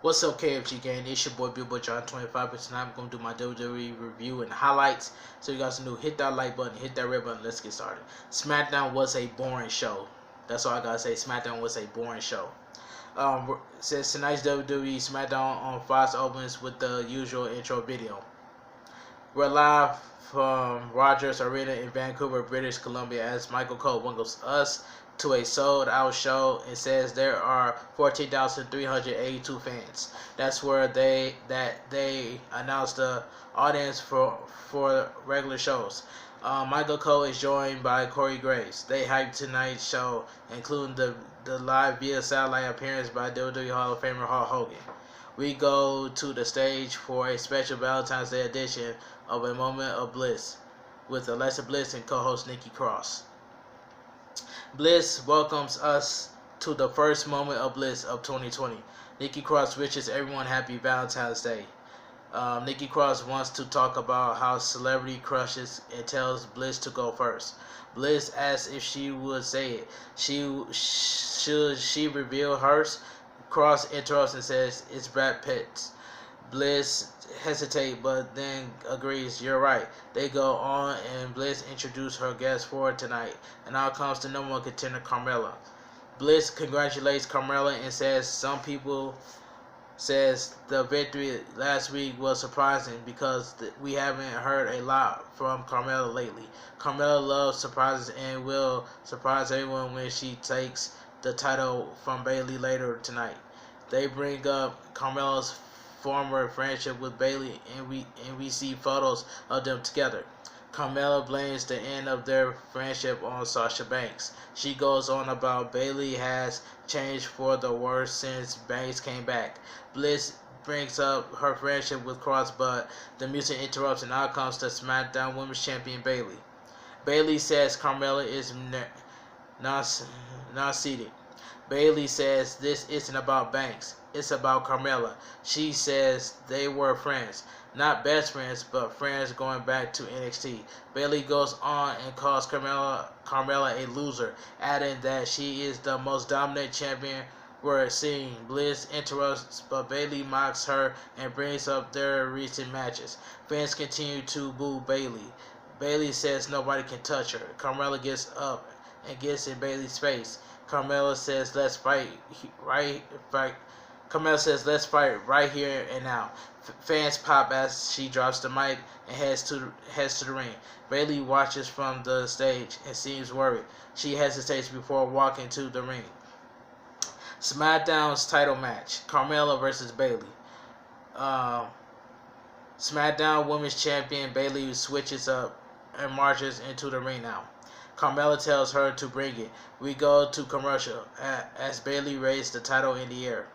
What's up, KFG gang? It's your boy Billboard John 25, but tonight I'm going to do my WWE review and highlights. So you guys can do, hit that like button, hit that red button, let's get started. Smackdown was a boring show. That's all I gotta say. Smackdown was a boring show. Says tonight's WWE Smackdown on Fox opens with the usual intro video. We're live from Rogers Arena in Vancouver, British Columbia, as Michael Cole welcomes us to a sold-out show and says there are 14,382 fans. That's where they announced the audience for regular shows. Michael Cole is joined by Corey Graves. They hyped tonight's show, including the live via satellite appearance by WWE Hall of Famer Hulk Hogan. We go to the stage for a special Valentine's Day edition of A Moment of Bliss with Alexa Bliss and co-host Nikki Cross. Bliss welcomes us to the first Moment of Bliss of 2020. Nikki Cross wishes everyone happy Valentine's Day. Nikki Cross wants to talk about how celebrity crushes and tells Bliss to go first. Bliss asks if she would say it. Should she reveal hers? Cross interrupts and says it's Brad Pitt's. Bliss hesitates but then agrees, you're right. They go on and Bliss introduces her guest for tonight, and out comes the number one contender Carmella. Bliss congratulates Carmella and says some people says the victory last week was surprising because we haven't heard a lot from Carmella lately. Carmella loves surprises and will surprise everyone when she takes the title from Bayley later tonight. They bring up Carmella's former friendship with Bayley and we see photos of them together. Carmella blames the end of their friendship on Sasha Banks. She goes on about Bayley has changed for the worse since Banks came back. Bliss brings up her friendship with Cross, but the music interrupts and out comes the SmackDown Women's Champion Bayley. Bayley says Carmella is not seated. Bayley says this isn't about Banks, it's about Carmella. She says they were friends, not best friends, but friends going back to NXT. Bayley goes on and calls Carmella a loser, adding that she is the most dominant champion we're seeing. Bliss interrupts, but Bayley mocks her and brings up their recent matches. Fans continue to boo Bayley. Bayley says nobody can touch her. Carmella gets up and gets in Bayley's face. Carmella says let's fight Carmella says let's fight right here and now. Fans pop as she drops the mic and heads to the ring. Bayley watches from the stage and seems worried. She hesitates before walking to the ring. SmackDown's title match: Carmella versus Bayley. SmackDown Women's Champion Bayley switches up and marches into the ring now. Carmella tells her to bring it. We go to commercial as Bayley raises the title in the air.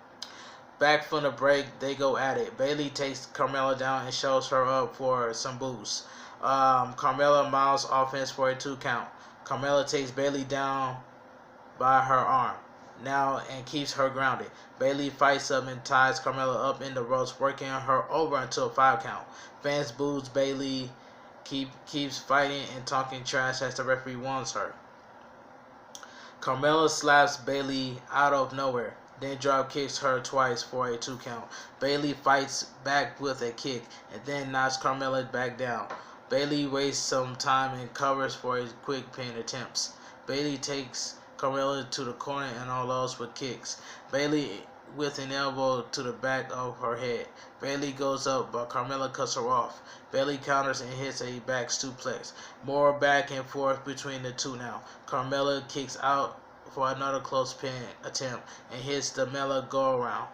Back from the break, they go at it. Bayley takes Carmella down and shows her up for some boosts. Carmella mounts offense for a 2 count. Carmella takes Bayley down by her arm now and keeps her grounded. Bayley fights up and ties Carmella up in the ropes, working her over until a 5 count. Fans boos Bayley keeps fighting and talking trash as the referee warns her. Carmella slaps Bayley out of nowhere, then drop kicks her twice for a 2 count. Bayley fights back with a kick and then knocks Carmella back down. Bayley wastes some time and covers for a quick pin attempts. Bayley takes Carmella to the corner and unloads with kicks. Bayley with an elbow to the back of her head. Bayley goes up, but Carmella cuts her off. Bayley counters and hits a back suplex. More back and forth between the two now. Carmella kicks out for another close pin attempt and hits the Mella go around.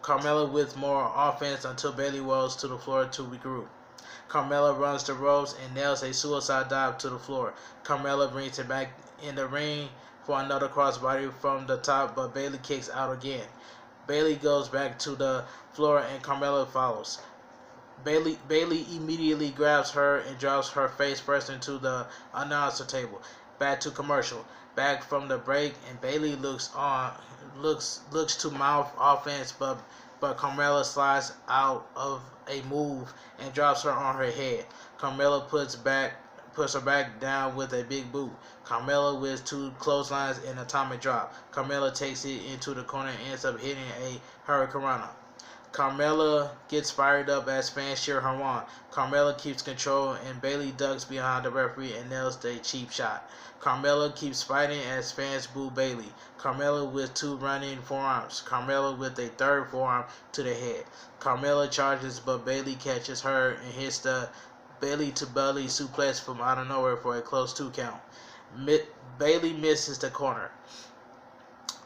Carmella with more offense until Bayley rolls to the floor to regroup. Carmella runs the ropes and nails a suicide dive to the floor. Carmella brings it back in the ring for another crossbody from the top, but Bayley kicks out again. Bayley goes back to the floor and Carmella follows. Bayley immediately grabs her and drops her face first into the announcer table. Back to commercial. Back from the break, and Bayley looks to mouth offense, but Carmella slides out of a move and drops her on her head. Carmella puts back puts her back down with a big boot. Carmella with 2 clotheslines and atomic drop. Carmella takes it into the corner and ends up hitting a hurricanrana. Carmella gets fired up as fans cheer her on. Carmella keeps control and Bayley ducks behind the referee and nails the cheap shot. Carmella keeps fighting as fans boo Bayley. Carmella with 2 running forearms. Carmella with a 3rd forearm to the head. Carmella charges but Bayley catches her and hits the belly to belly suplex from out of nowhere for a close 2 count. Bayley misses the corner.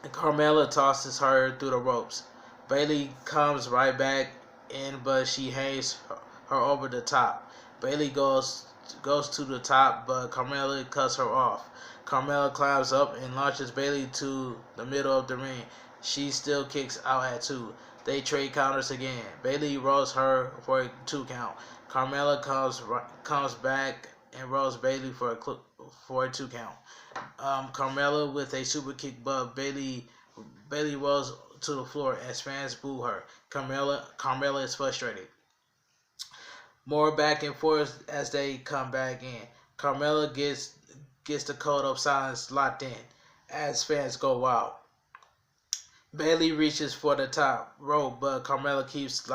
Carmella tosses her through the ropes. Bayley comes right back in, but she hangs her over the top. Bayley goes to the top, but Carmella cuts her off. Carmella climbs up and launches Bayley to the middle of the ring. She still kicks out at 2. They trade counters again. Bayley rolls her for a 2 count. Carmella comes back and rolls Bayley for a 2 count. Carmella with a super kick, but Bayley rolls to the floor as fans boo her. Carmella is frustrated. More back and forth as they come back in. Carmella gets the code of silence locked in as fans go wild. Bayley reaches for the top rope, but Carmella keeps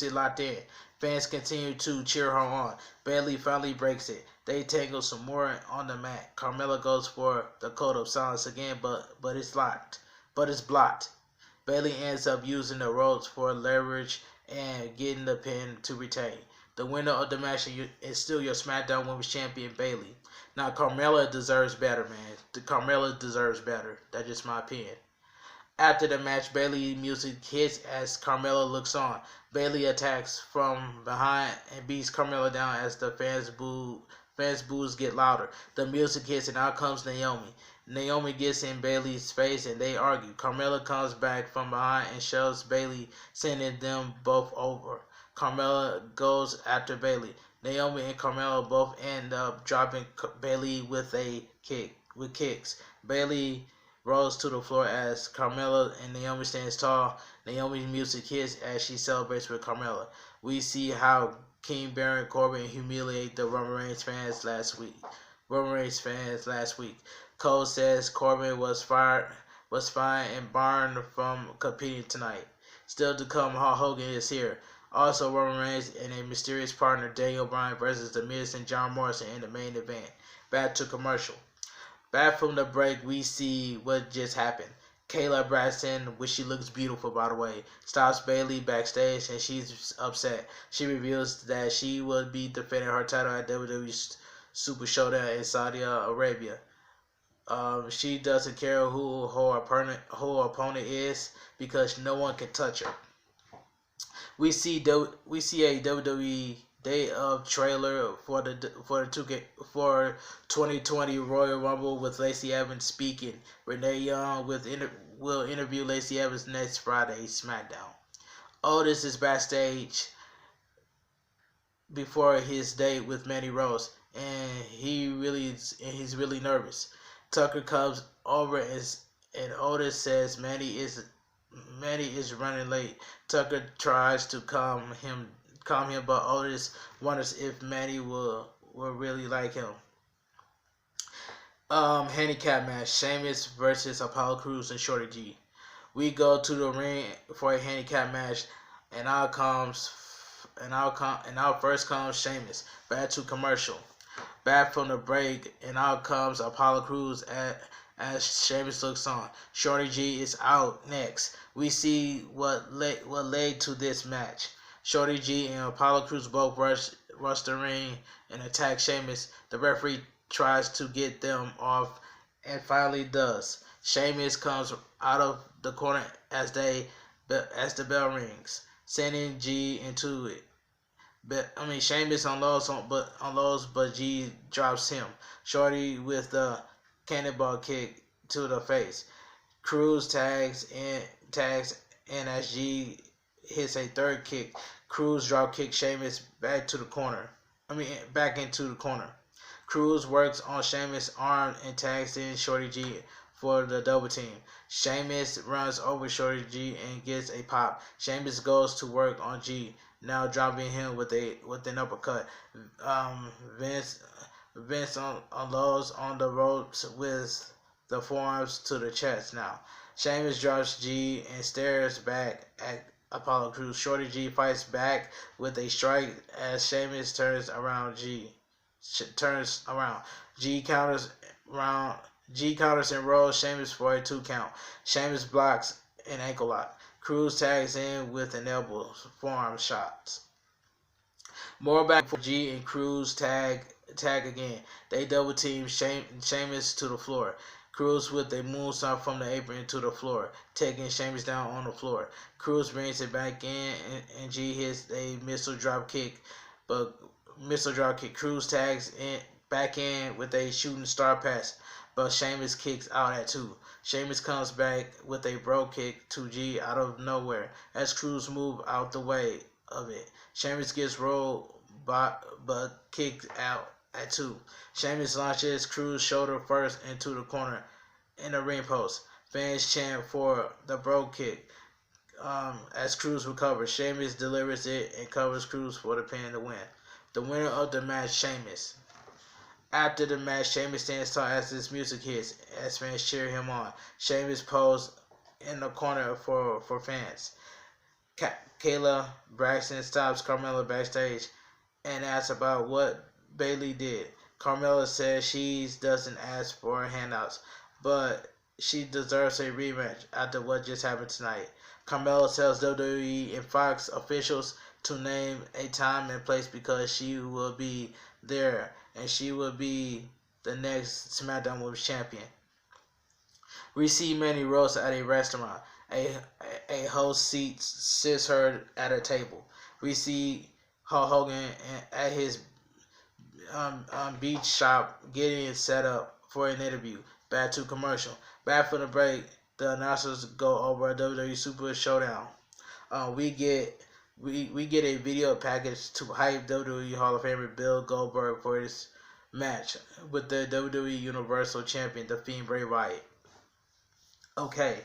it locked in. Fans continue to cheer her on. Bayley finally breaks it. They tangle some more on the mat. Carmella goes for the code of silence again, but it's locked. But it's blocked. Bayley ends up using the ropes for leverage and getting the pin to retain. The winner of the match is still your SmackDown Women's Champion, Bayley. Now, Carmella deserves better, man. Carmella deserves better. That's just my opinion. After the match, Bayley music hits as Carmella looks on. Bayley attacks from behind and beats Carmella down as the fans' boos get louder. The music hits and out comes Naomi. Naomi gets in Bayley's face and they argue. Carmella comes back from behind and shoves Bayley, sending them both over. Carmella goes after Bayley. Naomi and Carmella both end up dropping Bayley with kicks. Bayley rolls to the floor as Carmella and Naomi stands tall. Naomi's music hits as she celebrates with Carmella. We see how King Baron Corbin humiliated the Roman Reigns fans last week. Cole says Corbin was fined and barred from competing tonight. Still to come, Hulk Hogan is here. Also, Roman Reigns and a mysterious partner, Daniel Bryan versus The Miz and John Morrison in the main event. Back to commercial. Back from the break, we see what just happened. Kayla Braxton, which she looks beautiful by the way, stops Bayley backstage and she's upset. She reveals that she will be defending her title at WWE Super Showdown in Saudi Arabia. She doesn't care who her opponent is because no one can touch her. We see a WWE Day of trailer for 2020 Royal Rumble with Lacey Evans speaking. Renee Young will interview Lacey Evans next Friday SmackDown. Otis is backstage before his date with Mandy Rose, and he's really nervous. Tucker comes over and Otis says Mandy is running late. Tucker tries to calm him, but Otis wonders if Mandy will really like him. Handicap match: Sheamus versus Apollo Crews and Shorty G. We go to the ring for a handicap match, and out first comes Sheamus. Back to commercial. Back from the break, and out comes Apollo Crews as Sheamus looks on. Shorty G is out next. We see what led to this match. Shorty G and Apollo Crews both rush the ring and attack Sheamus. The referee tries to get them off and finally does. Sheamus comes out of the corner as the bell rings, sending G into it. Sheamus unloads, but G drops him. Shorty with the cannonball kick to the face. Crews tags in as G hits a third kick. Crews drop kick Sheamus back into the corner. Crews works on Sheamus' arm and tags in Shorty G for the double team. Sheamus runs over Shorty G and gets a pop. Sheamus goes to work on G, now dropping him with an uppercut. Vince unloads on the ropes with the forearms to the chest now. Sheamus drops G and stares back at Apollo Crews. Shorty G fights back with a strike as Sheamus turns around. G counters around. G counters and rolls Sheamus for a 2 count. Sheamus blocks an ankle lock. Crews tags in with an elbow forearm shots. More back for G and Crews tag again. They double team Sheamus to the floor. Crews with a moonsault from the apron to the floor, taking Sheamus down on the floor. Crews brings it back in, and G hits a missile drop kick. Crews tags back in with a shooting star pass, but Sheamus kicks out at 2. Sheamus comes back with a bro kick to G out of nowhere as Crews move out the way of it. Sheamus gets rolled but kicked out at 2. Sheamus launches Crews shoulder first into the corner in the ring post. Fans chant for the bro kick as Crews recovers. Sheamus delivers it and covers Crews for the pin to win. The winner of the match, Sheamus. After the match, Sheamus stands tall as this music hits as fans cheer him on. Sheamus poses in the corner for fans. Kayla Braxton stops Carmella backstage and asks about what Bayley did. Carmella says she doesn't ask for handouts, but she deserves a rematch after what just happened tonight. Carmella tells WWE and Fox officials to name a time and place because she will be there and she will be the next SmackDown Women's Champion. We see Mandy Rose at a restaurant. A host sits her at a table. We see Hogan at his beach shop getting it set up for an interview. Back to commercial. Back from the break, the announcers go over a WWE Super Showdown. We get a video package to hype WWE Hall of Famer Bill Goldberg for his match with the WWE Universal Champion, The Fiend Bray Wyatt. Okay.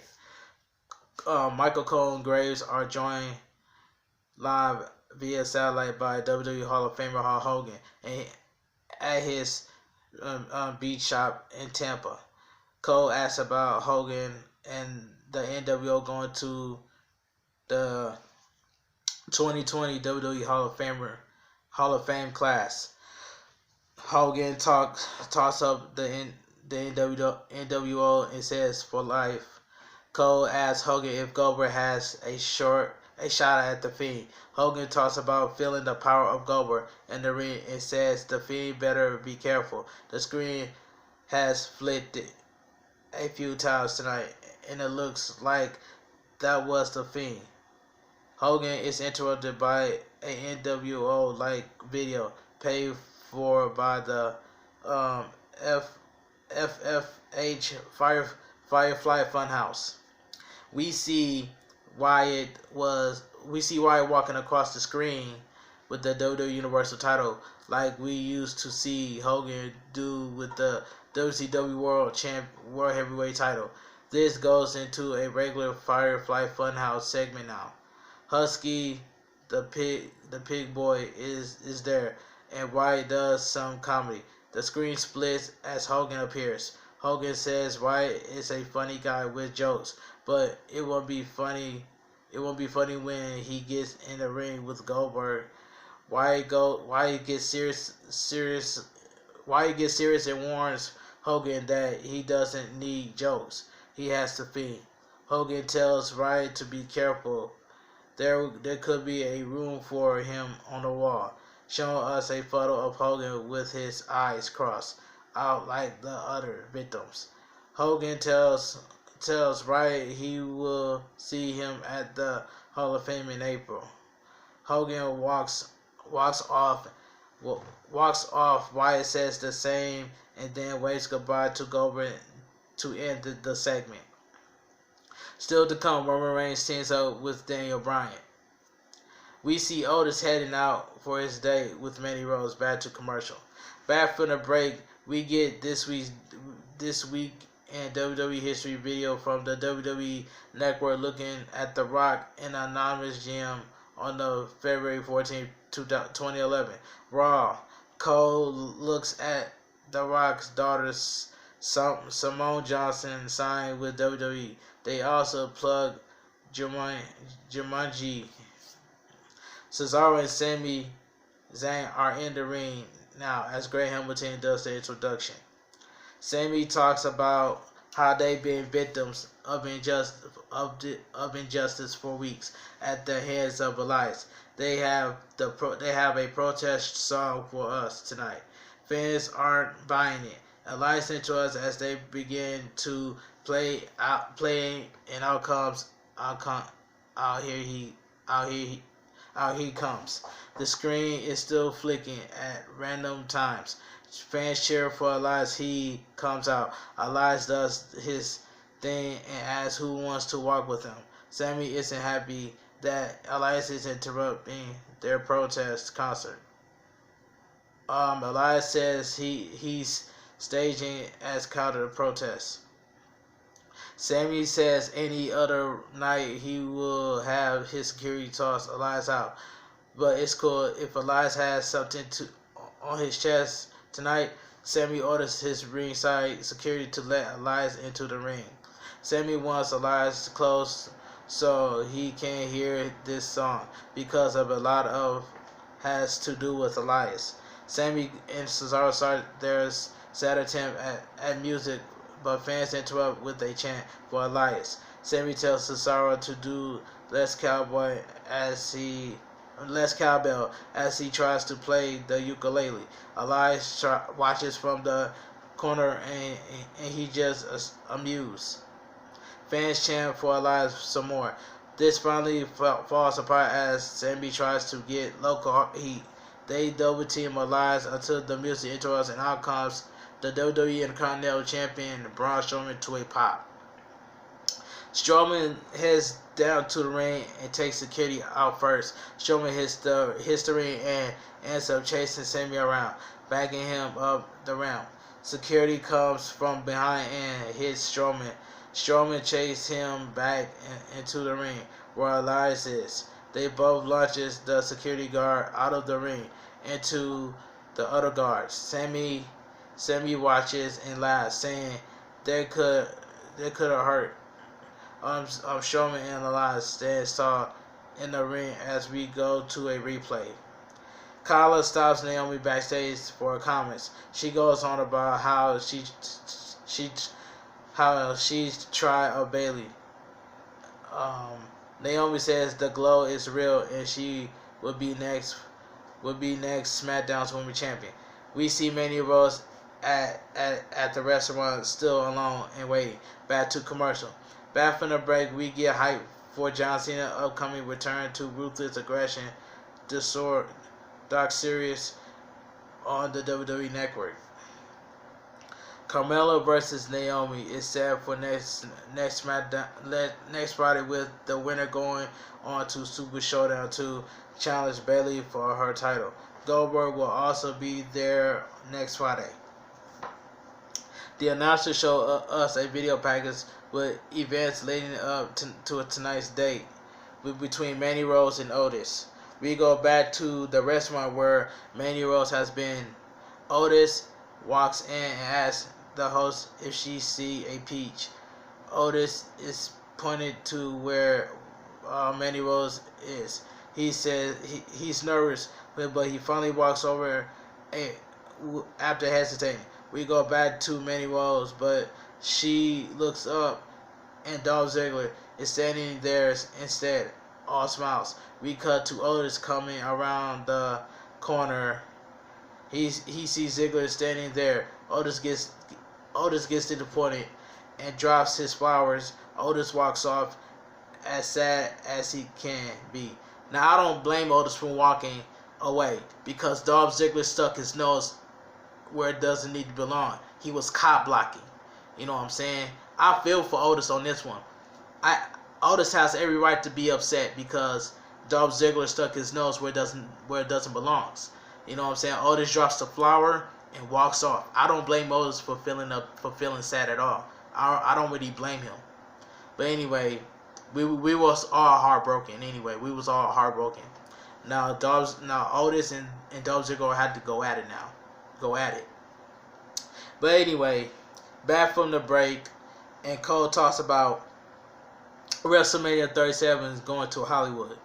Michael Cole and Graves are joined live via satellite by WWE Hall of Famer Hulk Hogan at his beach shop in Tampa. Cole asks about Hogan and the NWO going to the 2020 WWE Hall of Fame class. Hogan toss up the NWO and says for life. Cole asks Hogan if Goldberg has a shot at the Fiend. Hogan talks about feeling the power of Goldberg in the ring and says the Fiend better be careful. The screen has flicked a few times tonight, and it looks like that was the Fiend. Hogan is interrupted by a NWO-like video paid for by the FFH Firefly Funhouse. We see Wyatt walking across the screen with the WWE Universal title like we used to see Hogan do with the WCW World Heavyweight title. This goes into a regular Firefly Funhouse segment now. Husky, the pig boy, is there, and Wyatt does some comedy. The screen splits as Hogan appears. Hogan says Wyatt is a funny guy with jokes, but it won't be funny. It won't be funny when he gets in the ring with Goldberg. Wyatt gets serious and warns Hogan that he doesn't need jokes. He has to Fiend. Hogan tells Wyatt to be careful. There could be a room for him on the wall, showing us a photo of Hogan with his eyes crossed out like the other victims. Hogan tells Wyatt he will see him at the Hall of Fame in April. Hogan walks off. Wyatt says the same and then waves goodbye to Goldberg to end the segment. Still to come, Roman Reigns teams up with Daniel Bryan. We see Otis heading out for his date with Mandy Rose. Back to commercial. Back from the break, we get this week in WWE history video from the WWE Network looking at The Rock in an anonymous gym on the February 14, 2011. Raw. Cole looks at The Rock's daughter Simone Johnson signed with WWE. They also plug Jumanji. Cesaro and Sami Zayn are in the ring now as Greg Hamilton does the introduction. Sami talks about how they've been victims of injustice for weeks at the hands of Elias. They have a protest song for us tonight. Fans aren't buying it. Elias into us as they begin to play, and out he comes. The screen is still flicking at random times. Fans cheer for Elias. He comes out. Elias does his thing and asks who wants to walk with him. Sami isn't happy that Elias is interrupting their protest concert. Elias says he's staging as counter protest. Sami says any other night he will have his security toss Elias out, but it's cool if Elias has something on his chest tonight. Sami orders his ringside security to let Elias into the ring. Sami wants Elias close so he can hear this song because of a lot of has to do with Elias. Sami and Cesaro start their sad attempt at music, but fans interrupt with a chant for Elias. Sami tells Cesaro to do less cowbell as he tries to play the ukulele. Elias watches from the corner and he just amused. Fans chant for Elias some more. This finally falls apart as Sami tries to get local heat. They double team Elias until the music interrupts and out comes the WWE Intercontinental Champion Braun Strowman to a pop. Strowman heads down to the ring and takes security out first. Strowman hits the ring and ends up chasing Sami around, backing him up the ramp. Security comes from behind and hits Strowman. Strowman chases him back into the ring where Elias is. They both launches the security guard out of the ring into the other guards. Sami watches and laughs, saying they could have hurt. Strowman and Elias stands tall in the ring as we go to a replay. Carmella stops Naomi backstage for comments. She goes on about how she's tried a Bailey. Naomi says the glow is real and she would be next SmackDown's Women's Champion. We see Mandy Rose at the restaurant still alone and waiting. Back to commercial. Back from the break, we get hype for John Cena's upcoming return to Ruthless Aggression, Dark Series on the WWE Network. Carmella versus Naomi is set for next Friday, with the winner going on to Super Showdown to challenge Bayley for her title. Goldberg will also be there next Friday. The announcer showed us a video package with events leading up to tonight's date between Mandy Rose and Otis. We go back to the restaurant where Mandy Rose has been. Otis walks in and asks the host if she see a peach. Otis is pointed to where Mandy Rose is. He says he's nervous, but he finally walks over after hesitating. We go back to Mandy Rose, but she looks up and Dolph Ziggler is standing there instead, all smiles. We cut to Otis coming around the corner. He sees Ziggler standing there. Otis gets disappointed and drops his flowers. Otis walks off as sad as he can be. Now, I don't blame Otis for walking away because Dolph Ziggler stuck his nose where it doesn't need to belong. He was cop blocking. You know what I'm saying? I feel for Otis on this one. Otis has every right to be upset because Dolph Ziggler stuck his nose where it doesn't belong. You know what I'm saying? Otis drops the flower and walks off. I don't blame Otis for feeling sad at all. I don't really blame him. But anyway, We was all heartbroken anyway. We was all heartbroken. Now Otis and Dolph Ziggler had to go at it now. Go at it. But anyway, back from the break, and Cole talks about WrestleMania 37 is going to Hollywood.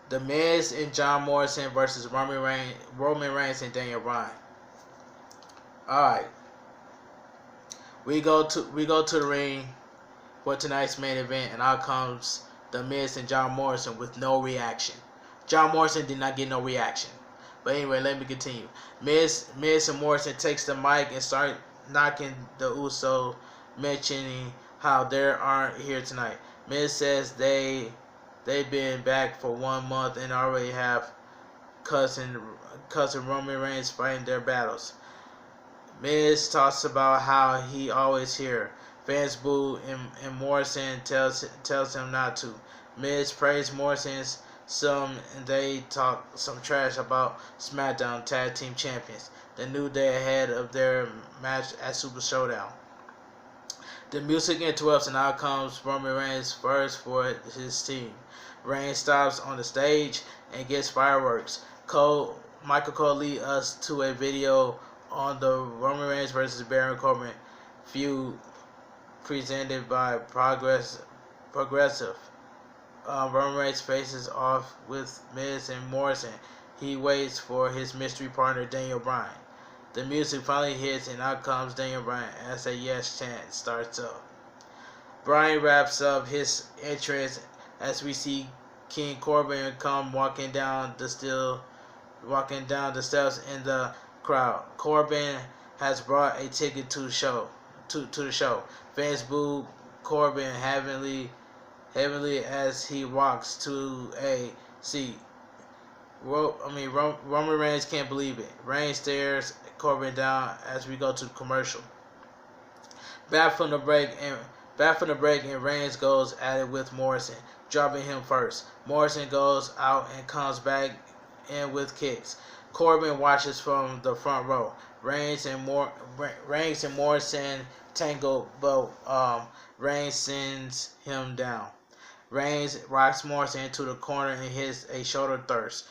The Miz and John Morrison versus Roman Reigns and Daniel Bryan. Alright. We go to the ring for tonight's main event, and out comes The Miz and John Morrison with no reaction. John Morrison did not get no reaction. But anyway, let me continue. Miz and Morrison takes the mic and start knocking the Uso, mentioning how they aren't here tonight. Miz says they've been back for 1 month and already have cousin Roman Reigns fighting their battles. Miz talks about how he always here. Fans boo and Morrison tells him not to. Miz praised Morrison's some, and they talk some trash about Smackdown Tag Team Champions, the New Day ahead of their match at Super Showdown. The music interrupts, and out comes Roman Reigns first for his team. Reigns stops on the stage and gets fireworks. Michael Cole leads us to a video on the Roman Reigns versus Baron Corbin feud presented by Progressive. Roman Reigns faces off with Miz and Morrison. He waits for his mystery partner Daniel Bryan. The music finally hits, and out comes Daniel Bryan as a yes chant starts up. Bryan wraps up his entrance as we see King Corbin come walking down the steps in the crowd. Corbin has brought a ticket to the show. Fans boo Corbin heavily as he walks to a seat. Roman Reigns can't believe it. Reigns stares Corbin down as we go to commercial. Back from the break, and Reigns goes at it with Morrison, dropping him first. Morrison goes out and comes back in with kicks. Corbin watches from the front row. Reigns and Morrison tangle, but Reigns sends him down. Reigns rocks Morrison into the corner and hits a shoulder thrust.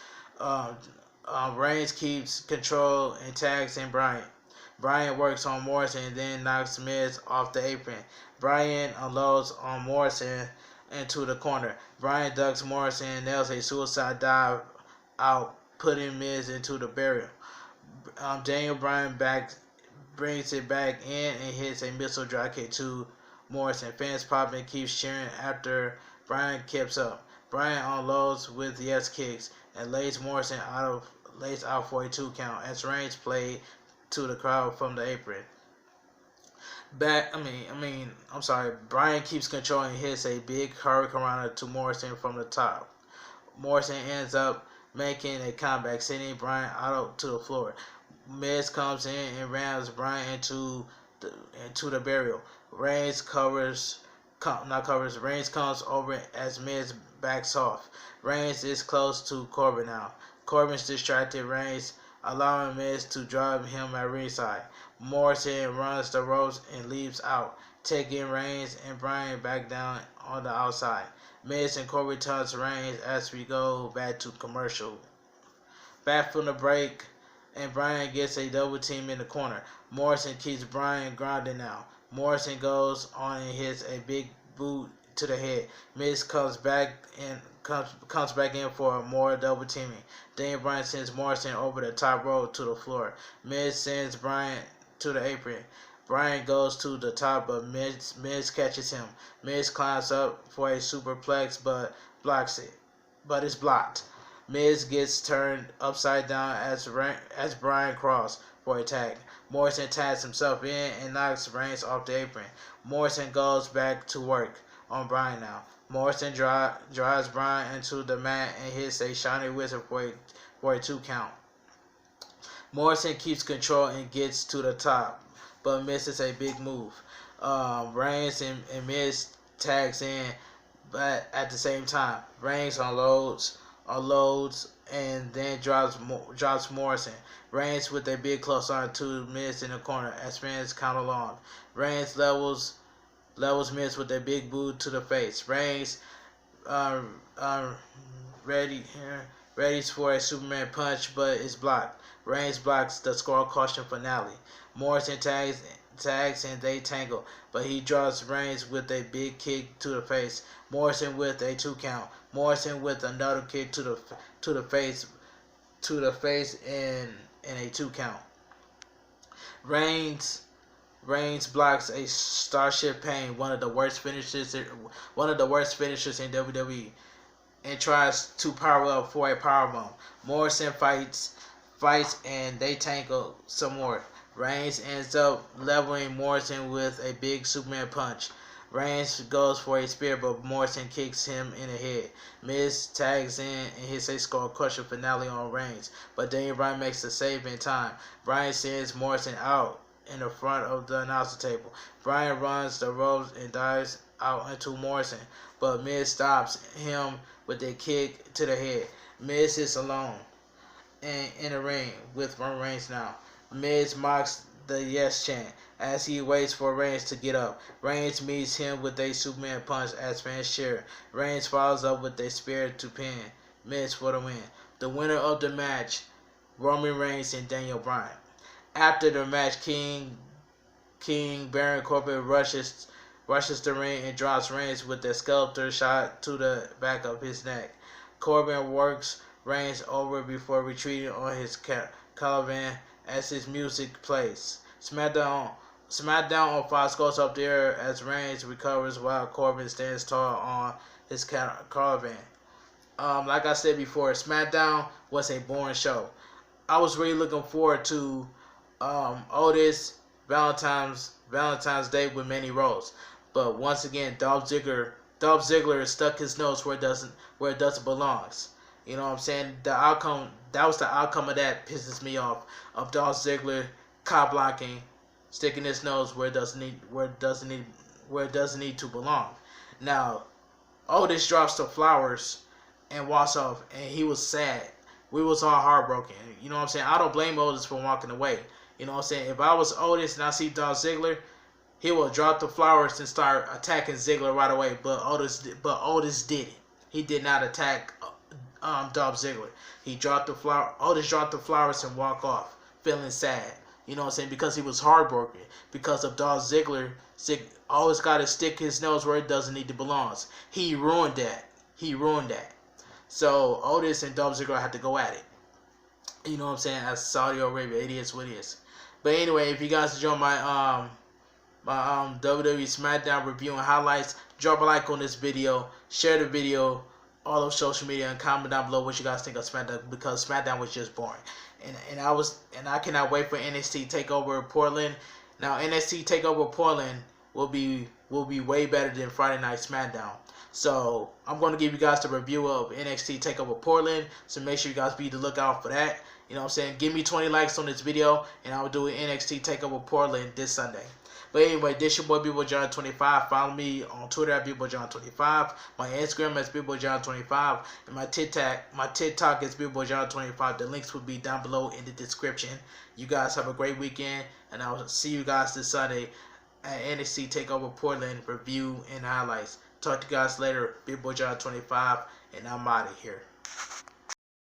Reigns keeps control and tags in Bryan. Bryan works on Morrison and then knocks Miz off the apron. Bryan unloads on Morrison into the corner. Bryan ducks Morrison and nails a suicide dive out, putting Miz into the barrier. Daniel Bryan brings it back in and hits a missile dropkick to Morrison. Fans pop and keeps cheering after Bryan keeps up. Bryan unloads with yes kicks and lays Morrison out for a 2 count as Reigns played to the crowd from the apron. Bryan keeps control and hits a big hurricanrana to Morrison from the top. Morrison ends up making a comeback, sending Bryan out to the floor. Miz comes in and rams Bryan into the barrel. Reigns comes over as Miz backs off. Reigns is close to Corbin now. Corbin's distracted Reigns, allowing Miz to drive him at ringside. Morrison runs the ropes and leaps out, taking Reigns and Bryan back down on the outside. Miz and Corbin taunts Reigns as we go back to commercial. Back from the break, and Bryan gets a double team in the corner. Morrison keeps Bryan grounded now. Morrison goes on and hits a big boot to the head. Miz comes back in for more double teaming. Daniel Bryan sends Morrison over the top rope to the floor. Miz sends Bryan to the apron. Bryan goes to the top, but Miz catches him. Miz climbs up for a superplex, but it's blocked. Miz gets turned upside down as Bryan crosses for a tag. Morrison tags himself in and knocks Reigns off the apron. Morrison goes back to work on Bryan now. Morrison drives Bryan into the mat and hits a shiny wizard for a 2 count. Morrison keeps control and gets to the top, but misses a big move. Reigns and Miz tags in, but at the same time, Reigns unloads and then drops Morrison. Reigns with a big close on to Miz in the corner as fans count along. Reigns levels levels Miz with a big boot to the face. Reigns uh, uh, readies for a Superman punch, but is blocked. Reigns blocks the score caution finale. Morrison tags and they tangle, but he draws Reigns with a big kick to the face. Morrison with a 2 count. Morrison with another kick to the face in a 2 count. Reigns blocks a Starship Pain, one of the worst finishers in WWE, and tries to power up for a powerbomb. Morrison fights and they tangle some more. Reigns ends up leveling Morrison with a big Superman punch. Reigns goes for a spear, but Morrison kicks him in the head. Miz tags in and hits a skull crusher finale on Reigns, but Daniel Bryan makes the save in time. Bryan sends Morrison out in the front of the announcer table. Bryan runs the ropes and dives out into Morrison, but Miz stops him with a kick to the head. Miz is alone in the ring with Reigns now. Miz mocks the yes chant as he waits for Reigns to get up. Reigns meets him with a Superman punch as fans cheer. Reigns follows up with a spear to pin Miz for the win. The winner of the match, Roman Reigns and Daniel Bryan. After the match, King Baron Corbin rushes the ring and drops Reigns with a sculptor shot to the back of his neck. Corbin works Reigns over before retreating on his caravan as his music plays. Smackdown on Fox goes up there as Reigns recovers while Corbin stands tall on his caravan. Like I said before, Smackdown was a boring show. I was really looking forward to Otis Valentine's Day with Mandy Rose, but once again, Dolph Ziggler stuck his nose where it doesn't belong. You know what I'm saying? That was the outcome of that pisses me off, of Dolph Ziggler cop blocking, sticking his nose where it doesn't need to belong. Now, Otis drops the flowers and walks off, and he was sad. We was all heartbroken. You know what I'm saying? I don't blame Otis for walking away. You know what I'm saying? If I was Otis and I see Dolph Ziggler, he will drop the flowers and start attacking Ziggler right away. But Otis didn't. He did not attack Dolph Ziggler. Otis dropped the flowers and walked off, feeling sad. You know what I'm saying? Because he was heartbroken. Because of Dolph Ziggler, always got to stick his nose where it doesn't need to belong. He ruined that. So Otis and Dolph Ziggler had to go at it. You know what I'm saying? As Saudi Arabia, it is what it is. But anyway, if you guys enjoy my WWE SmackDown review and highlights, drop a like on this video, share the video, all of social media, and comment down below what you guys think of SmackDown, because SmackDown was just boring. And I cannot wait for NXT TakeOver Portland. Now NXT TakeOver Portland will be way better than Friday Night SmackDown. So I'm going to give you guys the review of NXT TakeOver Portland. So make sure you guys be on the lookout for that. You know what I'm saying? Give me 20 likes on this video, and I will do an NXT TakeOver Portland this Sunday. But anyway, this your boy BillboyJohn25. Follow me on Twitter at BillboyJohn25. My Instagram is BillboyJohn25. And my TikTok is BillboyJohn25. The links will be down below in the description. You guys have a great weekend, and I will see you guys this Sunday at NXT TakeOver Portland review and highlights. Talk to you guys later. BillboyJohn25, and I'm out of here.